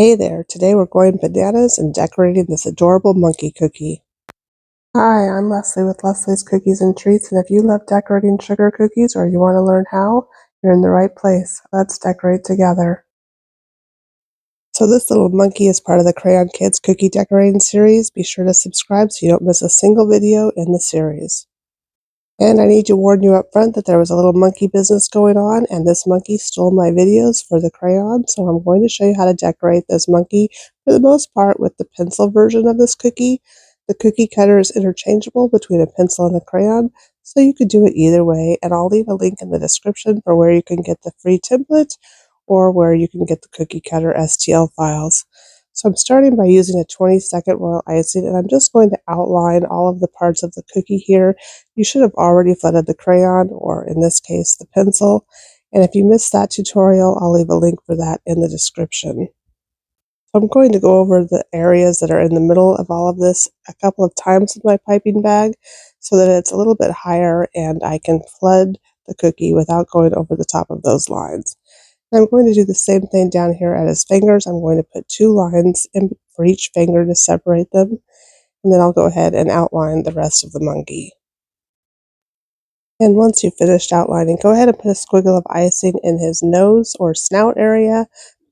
Hey there, today we're going bananas and decorating this adorable monkey cookie. Hi, I'm Leslie with Leslie's Cookies and Treats, and if you love decorating sugar cookies or you want to learn how, you're in the right place. Let's decorate together. So this little monkey is part of the Krayon Kidz cookie decorating series. Be sure to subscribe so you don't miss a single video in the series. And I need to warn you up front that there was a little monkey business going on, and this monkey stole my videos for the crayon, so I'm going to show you how to decorate this monkey for the most part with the pencil version of this cookie. The cookie cutter is interchangeable between a pencil and a crayon, so you could do it either way, and I'll leave a link in the description for where you can get the free template or where you can get the cookie cutter STL files. So I'm starting by using a 20-second royal icing, and I'm just going to outline all of the parts of the cookie here. You should have already flooded the crayon, or in this case, the pencil. And if you missed that tutorial, I'll leave a link for that in the description. So I'm going to go over the areas that are in the middle of all of this a couple of times with my piping bag so that it's a little bit higher and I can flood the cookie without going over the top of those lines. I'm going to do the same thing down here at his fingers. I'm going to put 2 lines in for each finger to separate them, and then I'll go ahead and outline the rest of the monkey. And once you've finished outlining, go ahead and put a squiggle of icing in his nose or snout area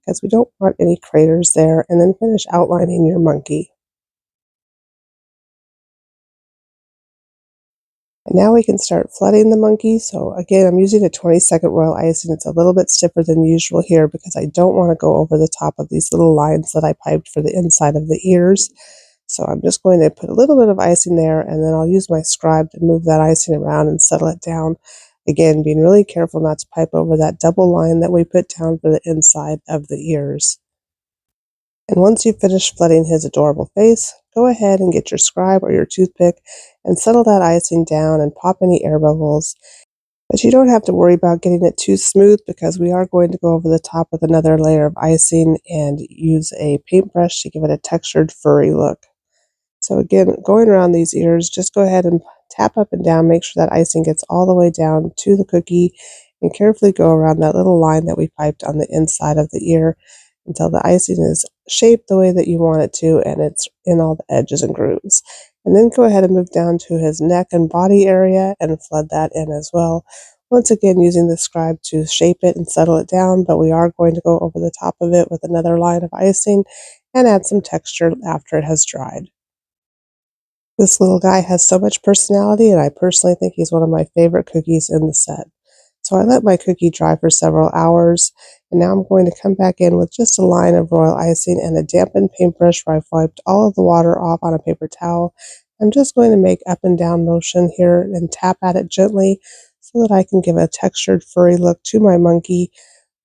because we don't want any craters there, and then finish outlining your monkey. And now we can start flooding the monkey. So again, I'm using a 20-second royal icing. It's a little bit stiffer than usual here because I don't want to go over the top of these little lines that I piped for the inside of the ears. So I'm just going to put a little bit of icing there, and then I'll use my scribe to move that icing around and settle it down. Again, being really careful not to pipe over that double line that we put down for the inside of the ears. And once you've finished flooding his adorable face, go ahead and get your scribe or your toothpick and settle that icing down and pop any air bubbles. But you don't have to worry about getting it too smooth because we are going to go over the top with another layer of icing and use a paintbrush to give it a textured, furry look. So again, going around these ears, just go ahead and tap up and down, make sure that icing gets all the way down to the cookie, and carefully go around that little line that we piped on the inside of the ear until the icing is shaped the way that you want it to and it's in all the edges and grooves. And then go ahead and move down to his neck and body area and flood that in as well. Once again, using the scribe to shape it and settle it down, but we are going to go over the top of it with another line of icing and add some texture after it has dried. This little guy has so much personality, and I personally think he's one of my favorite cookies in the set. So I let my cookie dry for several hours, and now I'm going to come back in with just a line of royal icing and a dampened paintbrush where I've wiped all of the water off on a paper towel. I'm just going to make up and down motion here and tap at it gently so that I can give a textured, furry look to my monkey.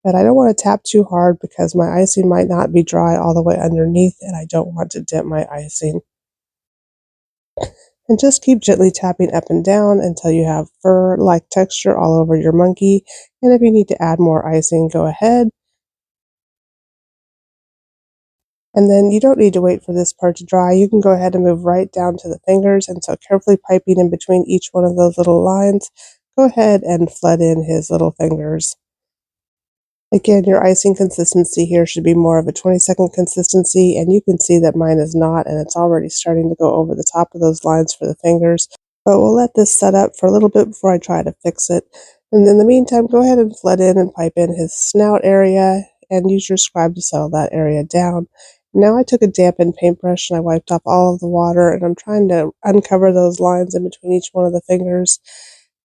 But I don't want to tap too hard because my icing might not be dry all the way underneath, and I don't want to dip my icing. And just keep gently tapping up and down until you have fur-like texture all over your monkey. And if you need to add more icing, go ahead. And then you don't need to wait for this part to dry. You can go ahead and move right down to the fingers. And so carefully piping in between each one of those little lines, go ahead and flood in his little fingers. Again, your icing consistency here should be more of a 20-second consistency, and you can see that mine is not, and it's already starting to go over the top of those lines for the fingers. But we'll let this set up for a little bit before I try to fix it. And in the meantime, go ahead and flood in and pipe in his snout area and use your scribe to settle that area down. Now I took a dampened paintbrush and I wiped off all of the water, and I'm trying to uncover those lines in between each one of the fingers.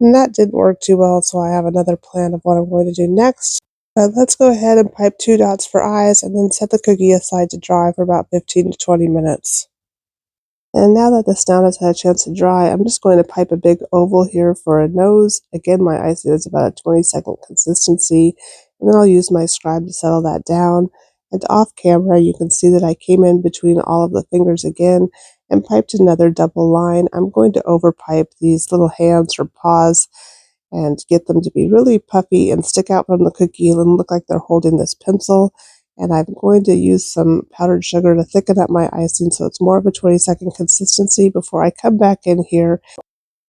And that didn't work too well, so I have another plan of what I'm going to do next. But let's go ahead and pipe 2 dots for eyes and then set the cookie aside to dry for about 15 to 20 minutes. And now that the snout has had a chance to dry, I'm just going to pipe a big oval here for a nose. Again, my icing is about a 20-second consistency, and then I'll use my scribe to settle that down. And off camera, you can see that I came in between all of the fingers again and piped another double line. I'm going to overpipe these little hands or paws and get them to be really puffy and stick out from the cookie and look like they're holding this pencil. And I'm going to use some powdered sugar to thicken up my icing so it's more of a 20-second consistency before I come back in here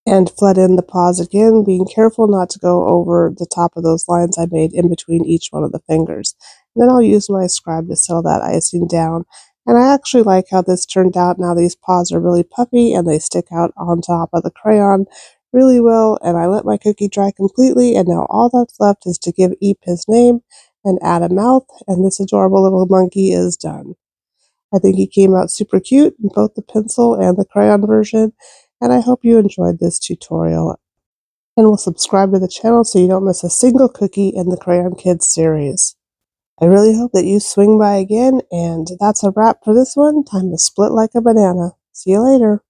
and flood in the paws again, being careful not to go over the top of those lines I made in between each one of the fingers. then I'll use my scribe to settle that icing down. And I actually like how this turned out. Now these paws are really puffy and they stick out on top of the crayon really well. And I let my cookie dry completely, and now all that's left is to give Eep his name and add a mouth, and this adorable little monkey is done. I think he came out super cute in both the pencil and the crayon version, and I hope you enjoyed this tutorial and will subscribe to the channel so you don't miss a single cookie in the Krayon Kidz series. I really hope that you swing by again, and that's a wrap for this one. Time to split like a banana. See you later.